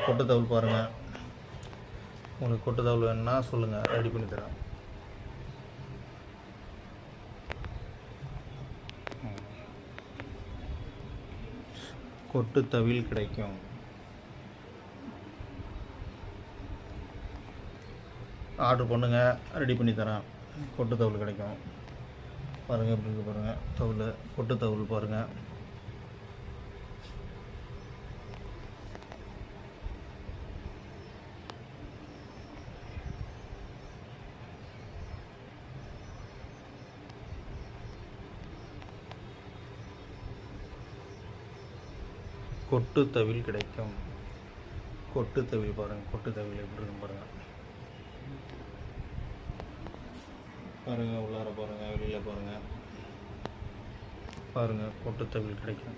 கொட்டு தவுள் பாருங்கள். உங்களுக்கு கொட்டு தவுள் வேணுன்னா சொல்லுங்கள், ரெடி பண்ணி தரேன். கொட்டு தவில் கிடைக்கும். ஆர்டர் பண்ணுங்கள், ரெடி பண்ணி தரேன். கொட்டு தவுள் கிடைக்கும். பாருங்கள் எப்படி இருக்கு பாருங்கள். தவுள், கொட்டு தவுள் பாருங்கள். கொட்டு தவில் கிடைக்கும். கொட்டு தவில் பாருங்கள். கொட்டு தவில் எப்படி இருக்குன்னு பாருங்கள். பாருங்கள், உள்ளார பாருங்கள், வெளியில் பாருங்கள். பாருங்கள், கொட்டு தவில் கிடைக்கும்.